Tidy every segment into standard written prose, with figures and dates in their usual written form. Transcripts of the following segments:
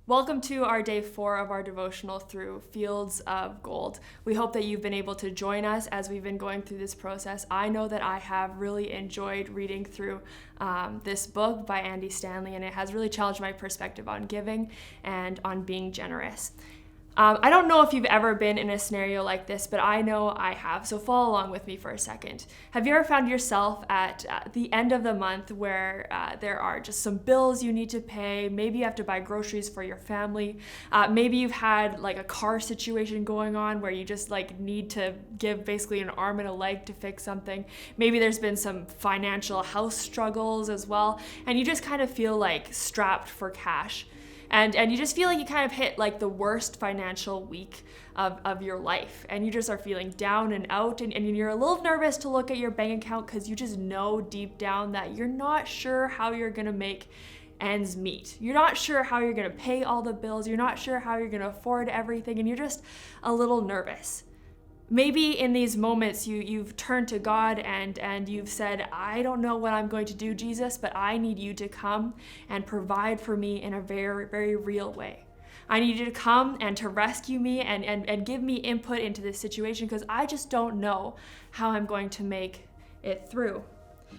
Welcome to our day 4 of our devotional through Fields of Gold. We hope that you've been able to join us as we've been going through this process. I know that I have really enjoyed reading through this book by Andy Stanley, and it has really challenged my perspective on giving and on being generous. I don't know if you've ever been in a scenario like this, but I know I have, so follow along with me for a second. Have you ever found yourself at the end of the month where there are just some bills you need to pay? Maybe you have to buy groceries for your family. Maybe you've had like a car situation going on where you just need to give basically an arm and a leg to fix something. Maybe there's been some financial house struggles as well, and you just kind of feel like strapped for cash. And you just feel like you kind of hit like the worst financial week of your life, and you just are feeling down and out, and you're a little nervous to look at your bank account because you just know deep down that you're not sure how you're gonna make ends meet. You're not sure how you're gonna pay all the bills, you're not sure how you're gonna afford everything, and you're just a little nervous. Maybe in these moments you've turned to God and you've said, I don't know what I'm going to do, Jesus, but I need you to come and provide for me in a very, very real way. I need you to come and to rescue me and give me input into this situation because I just don't know how I'm going to make it through.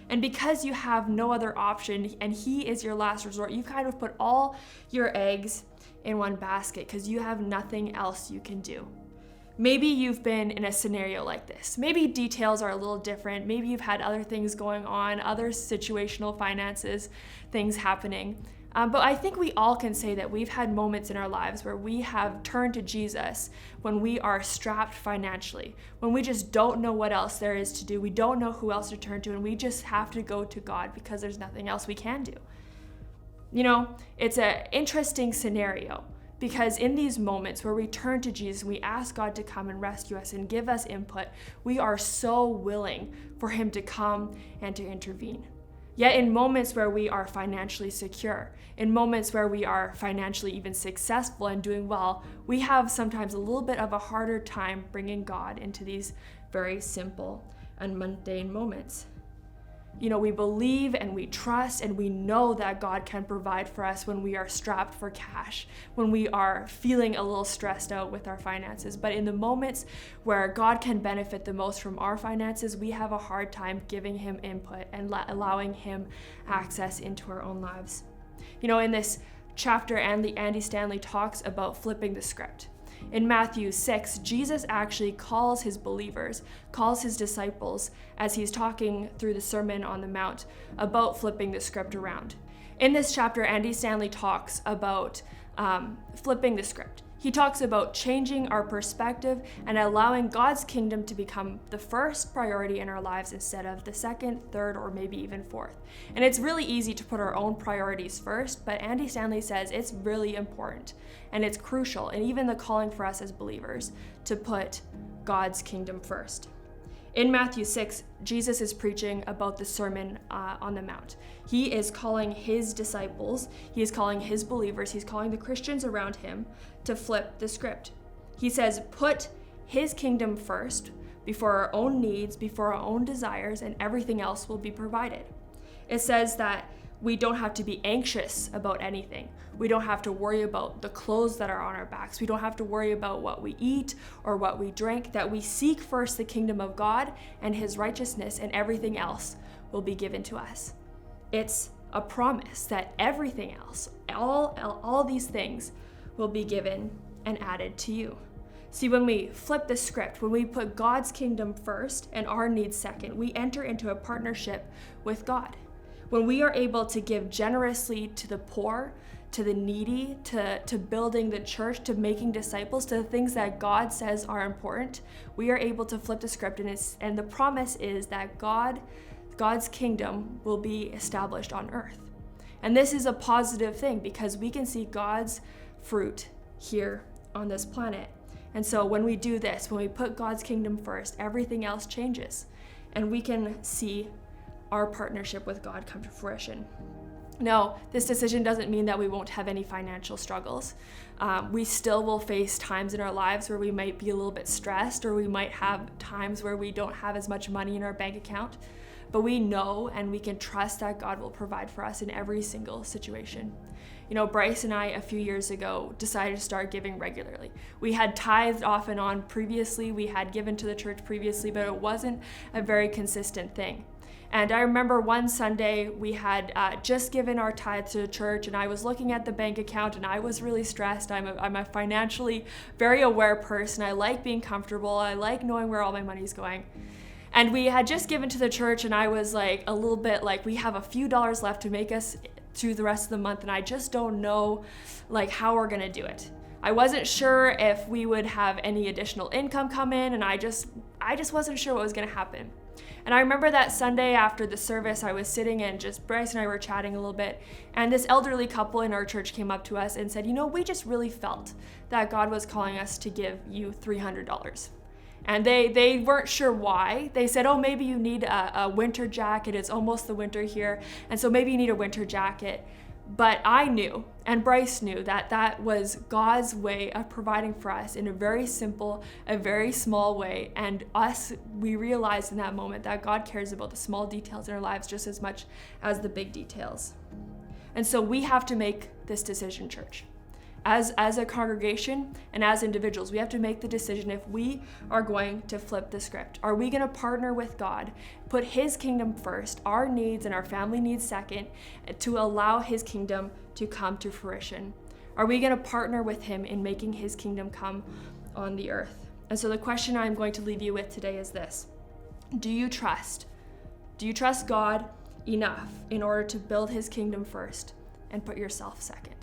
And because you have no other option and He is your last resort, you kind of put all your eggs in one basket because you have nothing else you can do. Maybe you've been in a scenario like this. Maybe details are a little different. Maybe you've had other things going on, other situational finances, things happening. But I think we all can say that we've had moments in our lives where we have turned to Jesus when we are strapped financially, when we just don't know what else there is to do. We don't know who else to turn to, and we just have to go to God because there's nothing else we can do. You know, it's an interesting scenario. Because in these moments where we turn to Jesus and we ask God to come and rescue us and give us input, we are so willing for Him to come and to intervene. Yet in moments where we are financially secure, in moments where we are financially even successful and doing well, we have sometimes a little bit of a harder time bringing God into these very simple and mundane moments. You know, we believe and we trust and we know that God can provide for us when we are strapped for cash, when we are feeling a little stressed out with our finances. But in the moments where God can benefit the most from our finances, we have a hard time giving Him input and allowing Him access into our own lives. You know, in this chapter, Andy Stanley talks about flipping the script. In Matthew 6, Jesus actually calls His believers, calls His disciples as He's talking through the Sermon on the Mount about flipping the script around. In this chapter, Andy Stanley talks about flipping the script. He talks about changing our perspective and allowing God's kingdom to become the first priority in our lives instead of the second, third, or maybe even fourth. And it's really easy to put our own priorities first, but Andy Stanley says it's really important and it's crucial, and even the calling for us as believers to put God's kingdom first. In Matthew 6, Jesus is preaching about the Sermon on the Mount. He is calling His disciples, He is calling His believers, He's calling the Christians around Him to flip the script. He says, put His kingdom first before our own needs, before our own desires, and everything else will be provided. It says that we don't have to be anxious about anything. We don't have to worry about the clothes that are on our backs. We don't have to worry about what we eat or what we drink, that we seek first the kingdom of God and His righteousness, and everything else will be given to us. It's a promise that everything else, all these things will be given and added to you. See, when we flip the script, when we put God's kingdom first and our needs second, we enter into a partnership with God. When we are able to give generously to the poor, to the needy, to building the church, to making disciples, to the things that God says are important, we are able to flip the script, and the promise is that God's kingdom will be established on earth. And this is a positive thing because we can see God's fruit here on this planet. And so when we do this, when we put God's kingdom first, everything else changes, and we can see our partnership with God come to fruition. Now, this decision doesn't mean that we won't have any financial struggles. We still will face times in our lives where we might be a little bit stressed, or we might have times where we don't have as much money in our bank account. But we know and we can trust that God will provide for us in every single situation. Bryce and I a few years ago decided to start giving regularly. We had tithed off and on previously, we had given to the church previously, but it wasn't a very consistent thing. And I remember one Sunday we had just given our tithe to the church, and I was looking at the bank account and I was really stressed. I'm a financially very aware person. I like being comfortable. I like knowing where all my money's going. And we had just given to the church, and I was like a little bit like, we have a few dollars left to make us through the rest of the month, and I just don't know like how we're gonna do it. I wasn't sure if we would have any additional income come in, and I just wasn't sure what was gonna happen. And I remember that Sunday after the service, I was sitting and just Bryce and I were chatting a little bit, and this elderly couple in our church came up to us and said, we just really felt that God was calling us to give you $300. And they weren't sure why. They said, maybe you need a winter jacket. It's almost the winter here, and so maybe you need a winter jacket. But I knew, and Bryce knew, that was God's way of providing for us in a very simple, a very small way. And we realized in that moment that God cares about the small details in our lives just as much as the big details. And so we have to make this decision, church. As a congregation and as individuals, we have to make the decision if we are going to flip the script. Are we going to partner with God, put His kingdom first, our needs and our family needs second, to allow His kingdom to come to fruition? Are we going to partner with Him in making His kingdom come on the earth? And so the question I'm going to leave you with today is this: Do you trust God enough in order to build His kingdom first and put yourself second?